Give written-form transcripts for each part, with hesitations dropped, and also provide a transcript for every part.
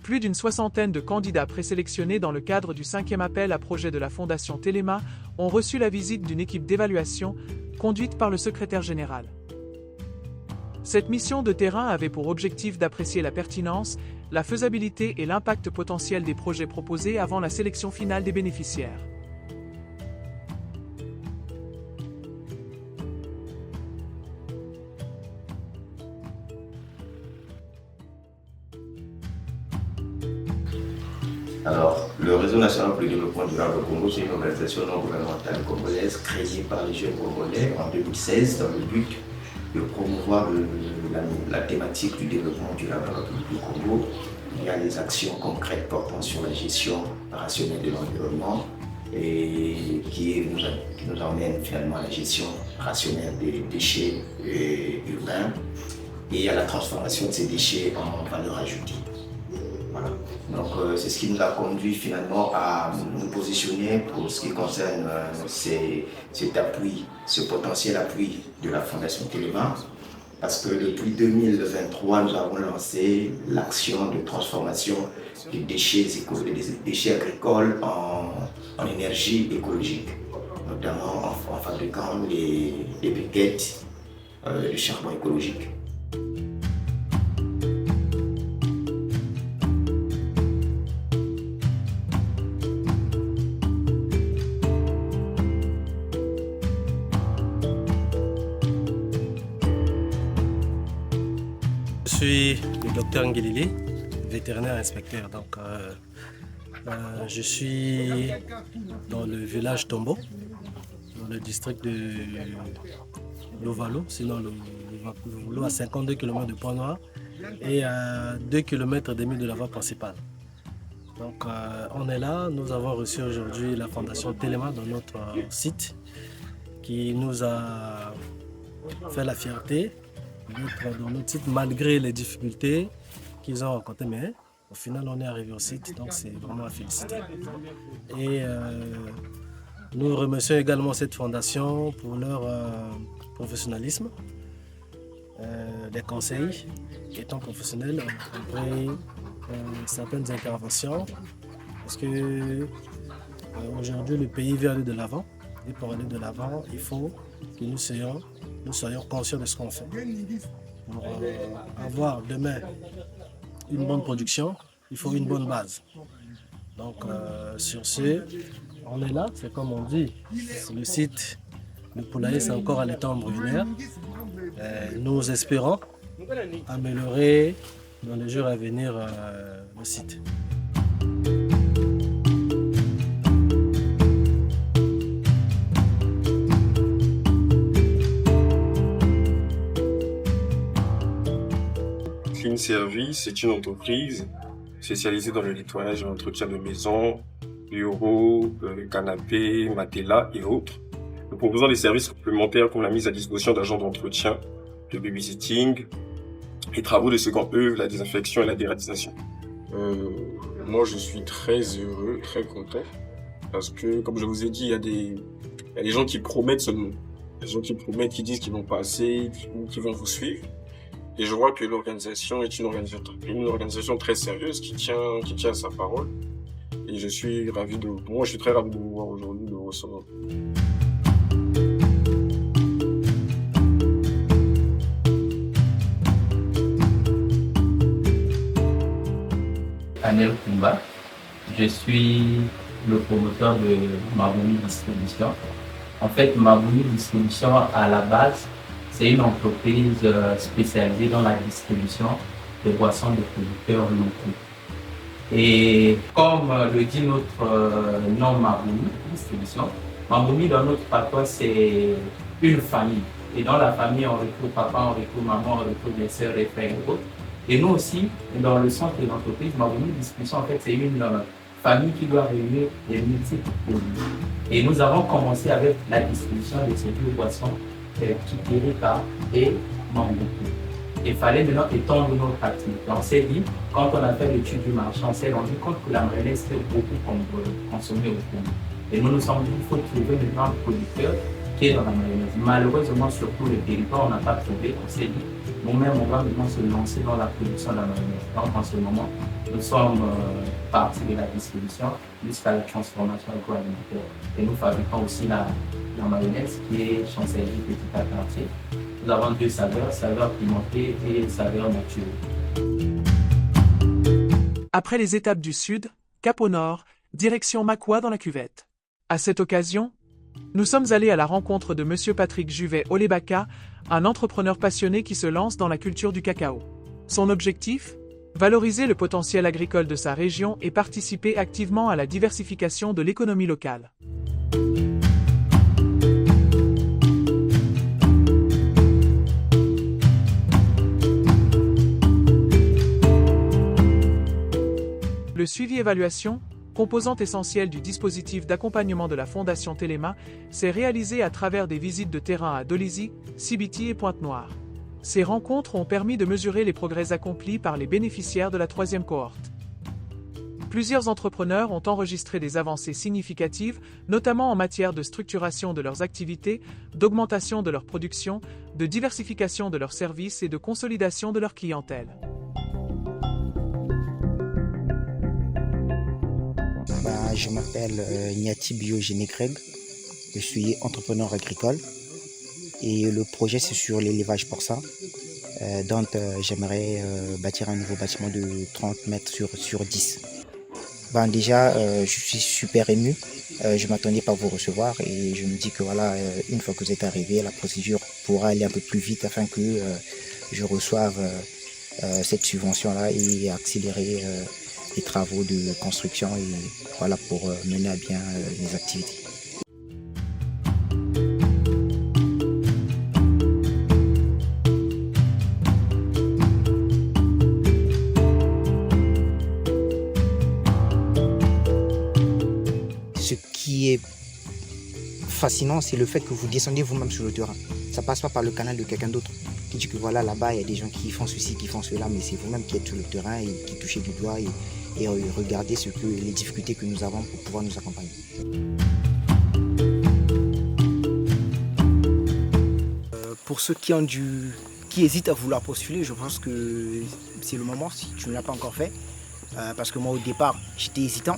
Plus d'une soixantaine de candidats présélectionnés dans le cadre du 5e appel à projet de la Fondation Telema ont reçu la visite d'une équipe d'évaluation conduite par le secrétaire général. Cette mission de terrain avait pour objectif d'apprécier la pertinence, la faisabilité et l'impact potentiel des projets proposés avant la sélection finale des bénéficiaires. Alors, le Réseau national pour le développement durable au Congo, c'est une organisation non gouvernementale congolaise créée par les jeunes congolais en 2016 dans le but de promouvoir la thématique du développement durable dans le Congo. Il y a des actions concrètes portant sur la gestion rationnelle de l'environnement et qui nous emmène finalement à la gestion rationnelle des déchets urbains et à la transformation de ces déchets en valeur ajoutée. Voilà. Donc c'est ce qui nous a conduit finalement à nous positionner pour ce qui concerne cet appui, ce potentiel appui de la Fondation Telema. Parce que depuis 2023, nous avons lancé l'action de transformation des déchets agricoles en énergie écologique, notamment en fabriquant les briquettes de charbon écologique. Je suis le docteur Ngilili, vétérinaire inspecteur. Donc, je suis dans le village Tombo, dans le district de Lovalo, sinon Lovalo à 52 km de Pont-Noir et à 2 km et demi de la voie principale. Donc, on est là, nous avons reçu aujourd'hui la Fondation Telema dans notre site qui nous a fait la fierté d'être dans notre site malgré les difficultés qu'ils ont rencontrées, mais au final on est arrivé au site, donc c'est vraiment à féliciter. Et nous remercions également cette fondation pour leur professionnalisme, des conseils étant professionnels après certaines interventions, parce que aujourd'hui le pays veut aller de l'avant, et pour aller de l'avant il faut que nous soyons conscients de ce qu'on fait. Pour avoir demain une bonne production, il faut une bonne base. Donc sur ce, on est là, c'est comme on dit, le site, le poulailler c'est encore à l'état embryonnaire. Nous espérons améliorer dans les jours à venir le site. Clean Service, c'est une entreprise spécialisée dans le nettoyage et l'entretien de maisons, bureaux, canapés, matelas et autres. Nous proposons des services complémentaires comme la mise à disposition d'agents d'entretien, de babysitting, les travaux de seconde œuvre, la désinfection et la déradisation. Moi, je suis très heureux, très content, parce que, comme je vous ai dit, il y a des gens qui promettent seulement. Des gens qui promettent, qui disent qu'ils vont passer, qui vont vous suivre. Et je vois que l'organisation est une organisation très sérieuse qui tient à sa parole. Et je suis très ravi de vous voir aujourd'hui, de vous recevoir. Anel Kumba, je suis le promoteur de Maboumi Distribution. En fait, Maboumi Distribution, à la base, c'est une entreprise spécialisée dans la distribution de boissons de producteurs locaux. Et comme le dit notre nom Maboumi Distribution, Maboumi dans notre patois c'est une famille. Et dans la famille, on retrouve papa, on retrouve maman, on retrouve les sœurs et frères et autres. Et nous aussi, dans le centre de l'entreprise, Maboumi Distribution, en fait, c'est une famille qui doit réunir des multiples produits. Et nous avons commencé avec la distribution de ces deux boissons, Kikirika et Mambuku. Il fallait maintenant étendre notre activité. On s'est dit, quand on a fait l'étude du marché, on s'est rendu compte que la mayonnaise était beaucoup consommée au Congo. Et nous nous sommes dit qu'il faut trouver maintenant un producteur qui est dans la mayonnaise. Malheureusement, sur tout le territoire, on n'a pas trouvé. On s'est dit, nous-mêmes, on va maintenant se lancer dans la production de la mayonnaise. Donc, en ce moment, nous sommes partis de la distribution jusqu'à la transformation agroalimentaire. Et nous fabriquons aussi la mayonnaise qui est chancellerie petit à quartier. Nous avons deux saveurs, saveur pimentée et saveur naturelle. Après les étapes du sud, cap au nord, direction Makwa dans la cuvette. À cette occasion, nous sommes allés à la rencontre de Monsieur Patrick Juvet Olebaka, un entrepreneur passionné qui se lance dans la culture du cacao. Son objectif ? Valoriser le potentiel agricole de sa région et participer activement à la diversification de l'économie locale. Le suivi-évaluation, composante essentielle du dispositif d'accompagnement de la Fondation Téléma, s'est réalisé à travers des visites de terrain à Dolisie, Sibiti et Pointe-Noire. Ces rencontres ont permis de mesurer les progrès accomplis par les bénéficiaires de la troisième cohorte. Plusieurs entrepreneurs ont enregistré des avancées significatives, notamment en matière de structuration de leurs activités, d'augmentation de leur production, de diversification de leurs services et de consolidation de leur clientèle. Je m'appelle Niati Biogénie Greg, je suis entrepreneur agricole et le projet c'est sur l'élevage porcin. Donc j'aimerais bâtir un nouveau bâtiment de 30 mètres sur 10. Déjà je suis super ému, je ne m'attendais pas à vous recevoir et je me dis que voilà, une fois que vous êtes arrivé, la procédure pourra aller un peu plus vite afin que je reçoive cette subvention-là et accélérer les travaux de construction et voilà pour mener à bien les activités. Ce qui est fascinant, c'est le fait que vous descendez vous-même sur le terrain. Ça passe pas par le canal de quelqu'un d'autre qui dit que voilà, là-bas il y a des gens qui font ceci, qui font cela, mais c'est vous-même qui êtes sur le terrain et qui touchez du doigt et regardez les difficultés que nous avons pour pouvoir nous accompagner. Pour ceux qui hésitent à vouloir postuler, je pense que c'est le moment si tu ne l'as pas encore fait. Parce que moi au départ j'étais hésitant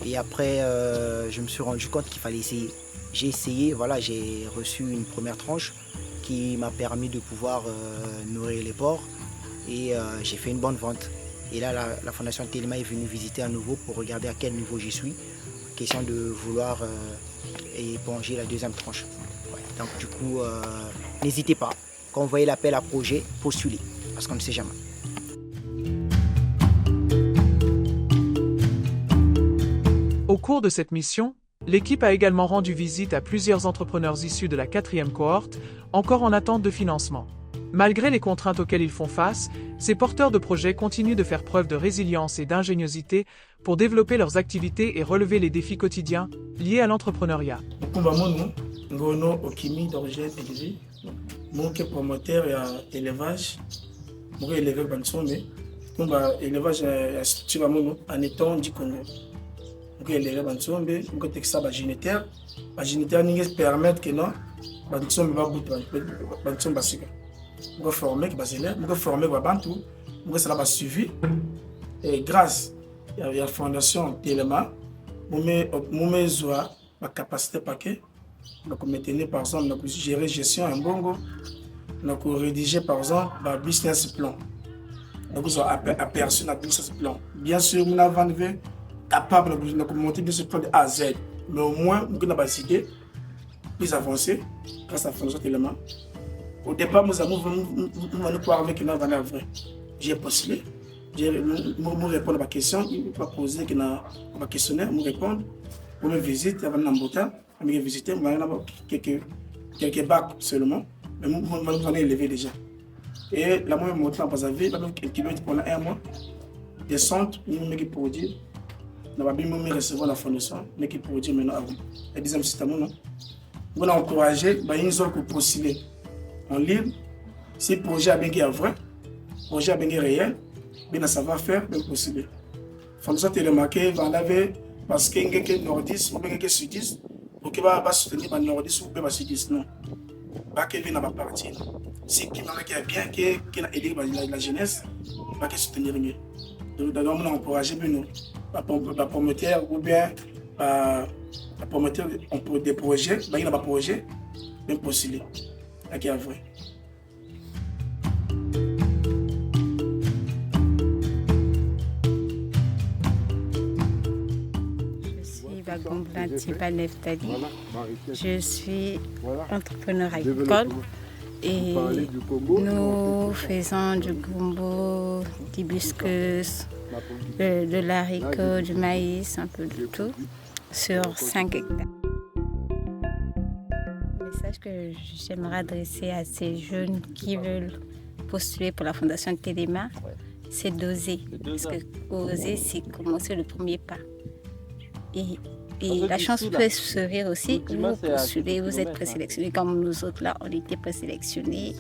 et après je me suis rendu compte qu'il fallait essayer. J'ai essayé, voilà, j'ai reçu une première tranche qui m'a permis de pouvoir nourrir les porcs et j'ai fait une bonne vente. Et là, la Fondation Téléma est venue visiter à nouveau pour regarder à quel niveau j'y suis. Question de vouloir éponger la deuxième tranche. Ouais. Donc du coup, n'hésitez pas. Quand vous voyez l'appel à projet, postulez, parce qu'on ne sait jamais. Au cours de cette mission, l'équipe a également rendu visite à plusieurs entrepreneurs issus de la 4e cohorte, encore en attente de financement. Malgré les contraintes auxquelles ils font face, ces porteurs de projets continuent de faire preuve de résilience et d'ingéniosité pour développer leurs activités et relever les défis quotidiens liés à l'entrepreneuriat. Ngono Okimi d'origine élevée, mon promoteur et élevage, mon éleveur Bansome, mon élevage structure en étant du Congo. Mon éleveur Bansome, mon texte génétaire, nous permettre que non, Bansome va bouter, Bansome basique. Nous former, nous former Bantou, nous ça suivi et grâce à la fondation Téléma, nous zoa ma capacité paquet. Donc maintenant par exemple nous gérer gestion en bongo, nous rédiger par exemple un business plan. Nous avons aperçu notre business plan. Bien sûr nous avons capable de monter business plan de A à Z, mais au moins nous avons des idées plus avancées grâce à la fondation Téléma. Au départ, nous avons croire avec une valeur vraie. J'ai postulé, j'ai répondu à ma question, il m'a posé un questionnaire, me répondre. Pour me visiter, avant d'embaucher, me visiter, quelques bacs seulement, mais nous avons élevé déjà. Et la moyenne montant pas avec, quelques kilomètres pendant un mois, descente, nous avons produit, nous avons recevoir la fondation, nous avons produit maintenant avant. Le deuxième système, nous avons encouragé, ils ont postulé. En libre, si le projet a bien vrai, le projet a bien réel, bien ça va faire, bien possible. Fondation Téléma, on avait parce qu'il y a nordiste ou bien sudiste, pour que va soutenir les nordistes ou bien sudistes. Non. Pas que vient à partir. Si qui m'a bien qui a aidé la jeunesse, pas que soutenir mieux. Donc on encourager nous, la promoteur ou bien la promoteur des projets, il y a des projets, bien possible. Là qui est vrai. Bagombla Tiba Neftali. Je suis entrepreneur agricole et nous faisons du gombo, du hibiscus, de l'haricot, du maïs, un peu de tout, sur 5 hectares. Le message que j'aimerais adresser à ces jeunes qui veulent postuler pour la Fondation Téléma, c'est d'oser. Parce que oser, c'est commencer le premier pas. Et la chance peut sourire aussi. Vous postulez, vous êtes présélectionné comme nous autres là, on était présélectionnés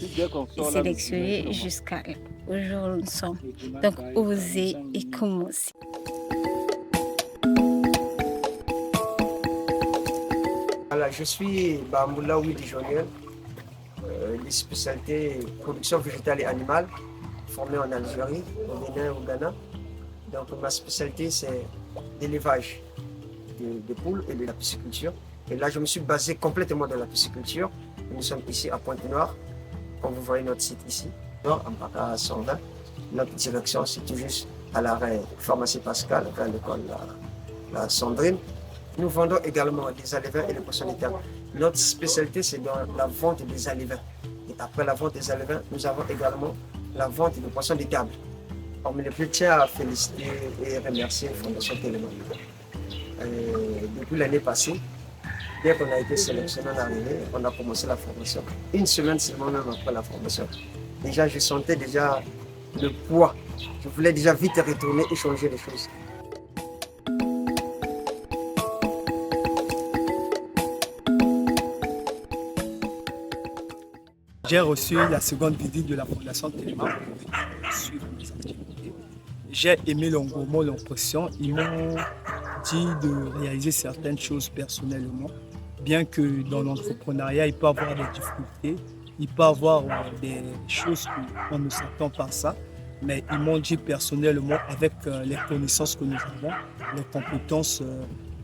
et sélectionnés jusqu'à aujourd'hui où nous sommes. Donc, osez et commencez. Voilà, je suis Bamboula Widi Joniel, les spécialités production végétale et animale, formée en Algérie, au Bénin et au Ghana. Donc, ma spécialité, c'est l'élevage de poules et de la pisciculture. Et là, je me suis basé complètement dans la pisciculture. Nous sommes ici à Pointe-Noire. Comme vous voyez notre site ici, en Paka 120. Notre direction, c'est tout juste à l'arrêt Pharmacie Pascal, vers l'école la Sandrine. Nous vendons également des alevins et des poissons de terre. Notre spécialité, c'est dans la vente des alevins. Et après la vente des alevins, nous avons également la vente des poissons de table. On me le plus tient à féliciter et remercier la Fondation Téléma. Depuis l'année passée, dès qu'on a été sélectionné en arrivée, on a commencé la formation. Une semaine seulement même après la formation. Déjà, je sentais déjà le poids. Je voulais déjà vite retourner et changer les choses. J'ai reçu la seconde visite de la Fondation Téléma pour suivre mes activités. J'ai aimé l'engouement, l'impression. Ils m'ont dit de réaliser certaines choses personnellement, bien que dans l'entrepreneuriat, il peut y avoir des difficultés, il peut y avoir des choses qu'on ne s'attend pas à ça, mais ils m'ont dit personnellement, avec les connaissances que nous avons, les compétences,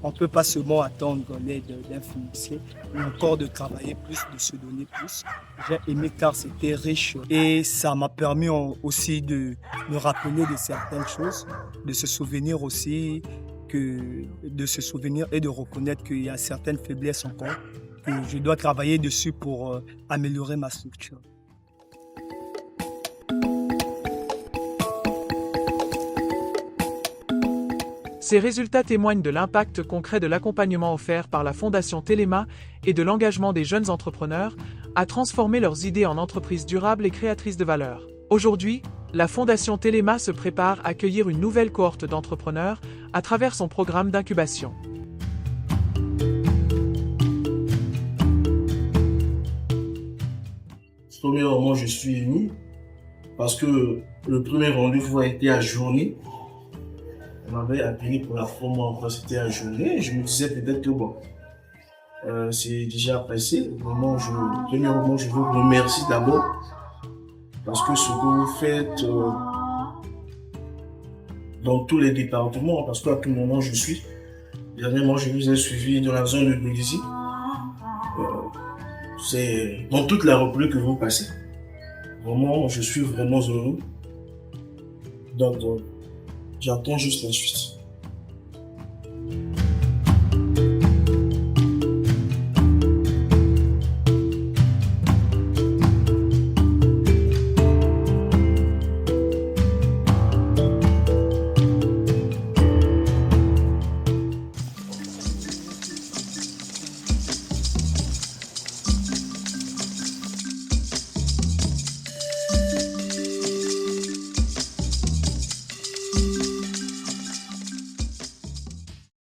on ne peut pas seulement attendre l'aide d'un financier, mais encore de travailler plus, de se donner plus. J'ai aimé car c'était riche et ça m'a permis aussi de me rappeler de certaines choses, de se souvenir aussi de se souvenir et de reconnaître qu'il y a certaines faiblesses encore, que je dois travailler dessus pour améliorer ma structure. Ces résultats témoignent de l'impact concret de l'accompagnement offert par la Fondation Téléma et de l'engagement des jeunes entrepreneurs à transformer leurs idées en entreprises durables et créatrices de valeur. Aujourd'hui, la Fondation Téléma se prépare à accueillir une nouvelle cohorte d'entrepreneurs à travers son programme d'incubation. Premièrement, je suis ému parce que le premier rendez-vous a été ajourné. On m'avait appelé pour la formation, c'était ajourné. Je me disais peut-être que bon, c'est déjà passé. Premièrement, je vous remercie d'abord parce que ce que vous faites dans tous les départements, parce qu'à tout moment je suis. Dernièrement, je vous ai suivi dans la zone de Bélizy. C'est dans toute la République que vous passez. Vraiment, je suis vraiment heureux. Donc, j'attends juste la suite.